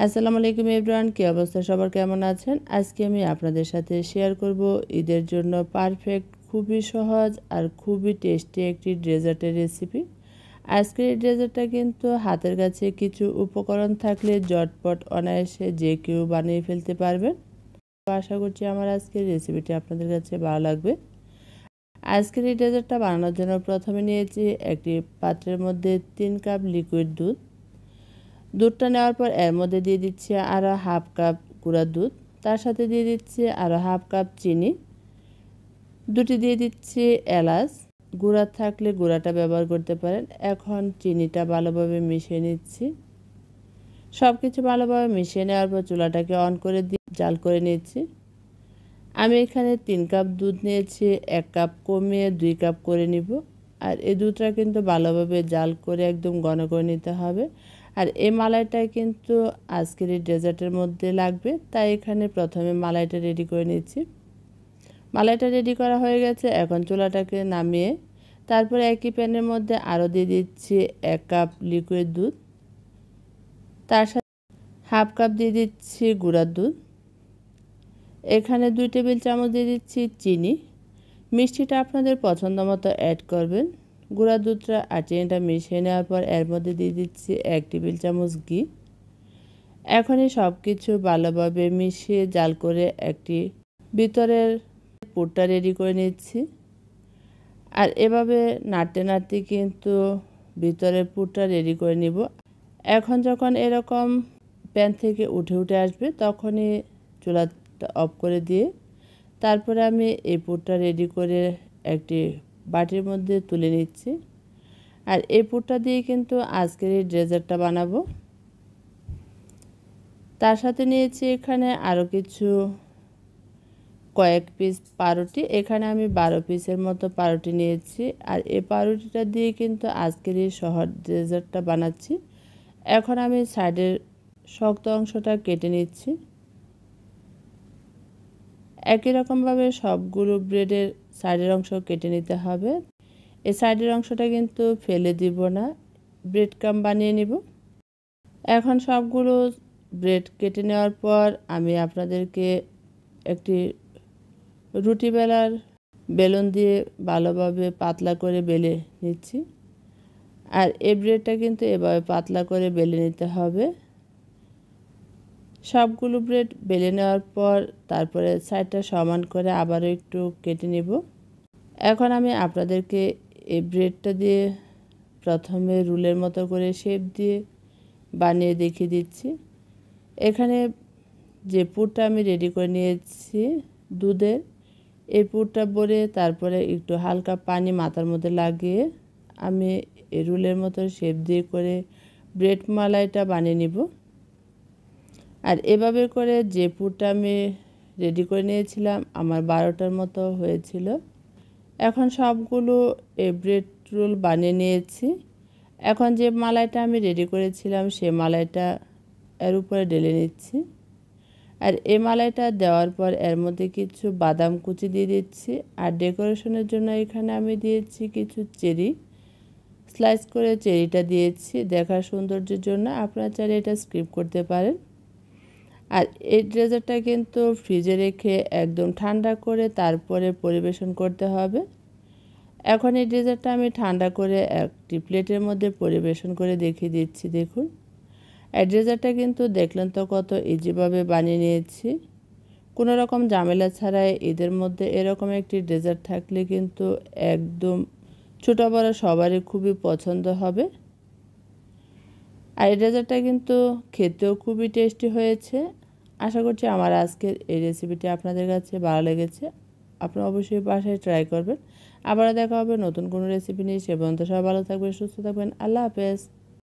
আসসালামু আলাইকুম এভরিওয়ান, কি অবস্থা সবার, কেমন আছেন? আজকে আমি আপনাদের সাথে শেয়ার করব ঈদের জন্য পারফেক্ট, খুবই সহজ আর খুবই টেস্টি একটি ডেজার্টের রেসিপি। আজকের এই ডেজার্টটা কিন্তু হাতের কাছে কিছু উপকরণ থাকলে ঝটপট অনায়াসে যে কেউ বানিয়ে ফেলতে পারবেন। আশা করছি আমার আজকের রেসিপিটি আপনাদের কাছে ভালো লাগবে। আজকের এই ডেজার্টটা বানানোর জন্য প্রথমে নিয়েছি একটি পাত্রের মধ্যে 3 কাপ লিকুইড দুধ। দুধটা নেওয়ার পর এর মধ্যে দিয়ে দিচ্ছি আরও হাফ কাপ গুঁড়া দুধ, তার সাথে দিয়ে দিচ্ছি আরও হাফ কাপ চিনি, দুটি দিয়ে দিচ্ছি এলাচ, গুঁড়া থাকলে গুঁড়াটা ব্যবহার করতে পারেন। এখন চিনিটা ভালোভাবে মিশিয়ে নিচ্ছি। সব কিছু ভালোভাবে মিশিয়ে নেওয়ার পর চুলাটাকে অন করে দিয়ে জাল করে নিচ্ছি। আমি এখানে 3 কাপ দুধ নিয়েছি, 1 কাপ কমিয়ে 2 কাপ করে নিব। আর এই দুধটা কিন্তু ভালোভাবে জাল করে একদম ঘন করে নিতে হবে। আর এই মালাইটা কিন্তু আজকের এই ডেজার্টের মধ্যে লাগবে, তাই এখানে প্রথমে মালাইটা রেডি করে নিচ্ছি। মালাইটা রেডি করা হয়ে গেছে, এখন চুলাটাকে নামিয়ে তারপরে একই প্যানের মধ্যে আরও দিয়ে দিচ্ছি 1 কাপ লিকুইড দুধ, তার সাথে হাফ কাপ দিয়ে দিচ্ছি গুঁড়ার দুধ, এখানে 2 টেবিল চামচ দিয়ে দিচ্ছি চিনি। মিষ্টিটা আপনাদের পছন্দ মতো অ্যাড করবেন। গুঁড়া দুধটা আর চিনিটা মিশিয়ে নেওয়ার পর এর মধ্যে দিয়ে দিচ্ছি 1 টেবিল চামচ ঘি। এখনই সব কিছু ভালোভাবে মিশিয়ে জাল করে একটি ভিতরের পুরটা রেডি করে নিচ্ছি। আর এভাবে নাড়তে নাড়তে কিন্তু ভিতরের পুরটা রেডি করে নিব। এখন যখন এরকম প্যান থেকে উঠে আসবে তখনই চুলাটা অফ করে দিয়ে তারপরে আমি এই পুরটা রেডি করে একটি বাটির মধ্যে তুলে নিচ্ছি। আর এই পুরটা দিয়ে কিন্তু আজকের এই ডেজার্টটা বানাবো। তার সাথে নিয়েছি এখানে আরও কিছু কয়েক পিস পাউরুটি, এখানে আমি 12 পিসের মতো পাউরুটি নিয়েছি। আর এই পাউরুটিটা দিয়ে কিন্তু আজকের এই সহজ ডেজার্টটা বানাচ্ছি। এখন আমি সাইডের শক্ত অংশটা কেটে নিচ্ছি। একই রকমভাবে সবগুলো ব্রেডের সাইডের অংশ কেটে নিতে হবে। এই সাইডের অংশটা কিন্তু ফেলে দিব না, ব্রেড ক্রাম্ব বানিয়ে নিব। এখন সবগুলো ব্রেড কেটে নেওয়ার পর আমি আপনাদেরকে একটি রুটি বেলার বেলুন দিয়ে ভালোভাবে পাতলা করে বেলে নিচ্ছি। আর এই ব্রেডটা কিন্তু এভাবে পাতলা করে বেলে নিতে হবে। সবগুলো ব্রেড বেলে নেওয়ার পর তারপরে সাইডটা সমান করে আবারও একটু কেটে নেব। এখন আমি আপনাদেরকে এই ব্রেডটা দিয়ে প্রথমে রুলের মতো করে শেপ দিয়ে বানিয়ে দেখিয়ে দিচ্ছি। এখানে যে পুরটা আমি রেডি করে নিয়েছি দুধের, এই পুরটা ভরে তারপরে একটু হালকা পানি মাথার মধ্যে লাগিয়ে আমি এই রুলের মতো শেপ দিয়ে করে ব্রেড মালাইটা বানিয়ে নিব। আর এভাবে করে যে পুরটা আমি রেডি করে নিয়েছিলাম আমার 12টার মতো হয়েছিল। এখন সবগুলো এই ব্রেড রোল বানিয়ে নিয়েছি। এখন যে মালাইটা আমি রেডি করেছিলাম সে মালাইটা এর উপরে ঢেলে নিচ্ছি। আর এই মালাইটা দেওয়ার পর এর মধ্যে কিছু বাদাম কুচি দিয়ে দিচ্ছি। আর ডেকোরেশনের জন্য এখানে আমি দিয়েছি কিছু চেরি, স্লাইস করে চেরিটা দিয়েছি দেখার সৌন্দর্যের জন্য। আপনারা চাইলে এটা স্কিপ করতে পারেন। আর এই ডেজার্টটা কিন্তু ফ্রিজে রেখে একদম ঠান্ডা করে তারপরে পরিবেশন করতে হবে। এখন এই ডেজার্টটা আমি ঠান্ডা করে একটি প্লেটের মধ্যে পরিবেশন করে দেখিয়ে দিচ্ছি। দেখুন, এই ডেজার্টটা কিন্তু দেখলেন তো কত ইজিভাবে বানিয়ে নিয়েছি, কোনো রকম ঝামেলা ছাড়াই। ঈদের মধ্যে এরকম একটি ডেজার্ট থাকলে কিন্তু একদম ছোটো বড় সবারই খুবই পছন্দ হবে। আর এই ডেজার্টটা কিন্তু খেতেও খুবই টেস্টি হয়েছে। আশা করছি আমার আজকের এই রেসিপিটি আপনাদের কাছে ভালো লেগেছে। আপনারা অবশ্যই বাসায় ট্রাই করবেন। আবারও দেখা হবে নতুন কোনো রেসিপি নিয়ে। সে পর্যন্ত সবাই ভালো থাকবেন, সুস্থ থাকবেন। আল্লাহ হাফেজ।